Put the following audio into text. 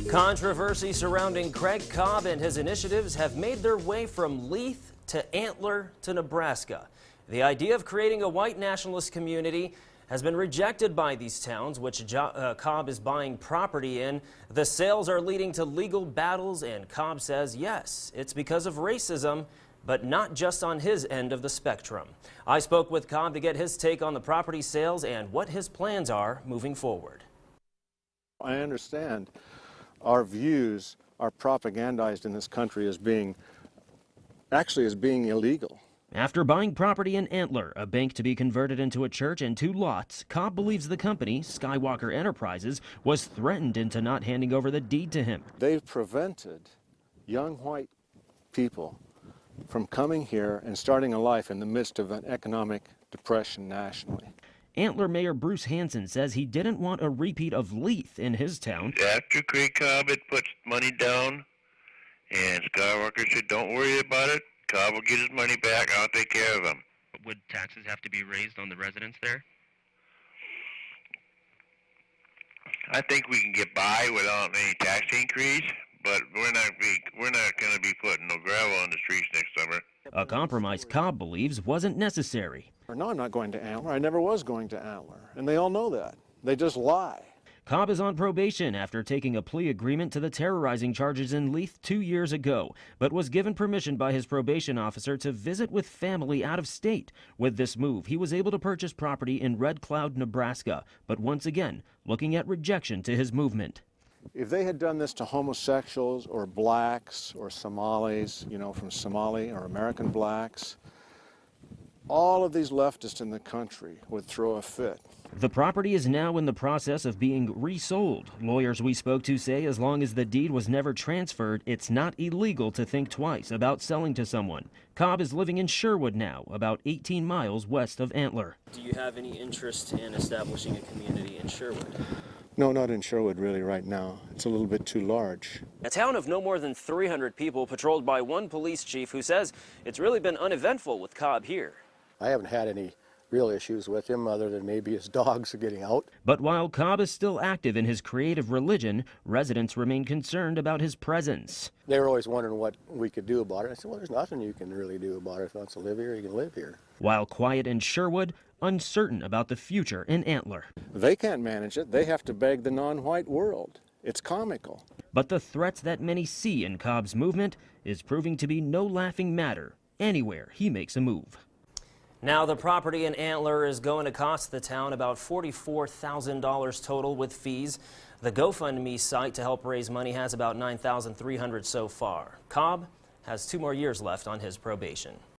Controversy surrounding Craig Cobb and his initiatives have made their way from Leith to Antler to Nebraska. The idea of creating a white nationalist community has been rejected by these towns, which Cobb is buying property in. The sales are leading to legal battles, and Cobb says, yes, it's because of racism, but not just on his end of the spectrum. I spoke with Cobb to get his take on the property sales and what his plans are moving forward. I understand our views are propagandized in this country as being illegal. After buying property in Antler, a bank to be converted into a church and 2 lots, Cobb believes the company, Skywalker Enterprises, was threatened into not handing over the deed to him. They've prevented young white people from coming here and starting a life in the midst of an economic depression nationally. Antler Mayor Bruce Hansen says he didn't want a repeat of Leith in his town. After Craig Cobb had put money down and Skywalker said, don't worry about it, Cobb will get his money back, I'll take care of him. Would taxes have to be raised on the residents there? I think we can get by without any tax increase, but we're not going to be putting no gravel on the streets next summer. A compromise Cobb believes wasn't necessary. No, I'm not going to Antler. I never was going to Antler, and they all know that. They just lie. Cobb is on probation after taking a plea agreement to the terrorizing charges in Leith 2 years ago, but was given permission by his probation officer to visit with family out of state. With this move, he was able to purchase property in Red Cloud, Nebraska, but once again, looking at rejection to his movement. If they had done this to homosexuals or blacks or Somalis, from Somali or American blacks, all of these leftists in the country would throw a fit. The property is now in the process of being resold. Lawyers we spoke to say as long as the deed was never transferred, it's not illegal to think twice about selling to someone. Cobb is living in Sherwood now, about 18 miles west of Antler. Do you have any interest in establishing a community in Sherwood? No, not in Sherwood really right now. It's a little bit too large. A town of no more than 300 people patrolled by one police chief who says it's really been uneventful with Cobb here. I haven't had any real issues with him other than maybe his dogs are getting out. But while Cobb is still active in his creative religion, residents remain concerned about his presence. They were always wondering what we could do about it. I said, well, there's nothing you can really do about it. If he wants to live here, he can live here. While quiet in Sherwood, uncertain about the future in Antler. They can't manage it. They have to beg the non-white world. It's comical. But the threats that many see in Cobb's movement is proving to be no laughing matter anywhere he makes a move. Now, the property in Antler is going to cost the town about $44,000 total with fees. The GoFundMe site to help raise money has about $9,300 so far. Cobb has 2 more years left on his probation.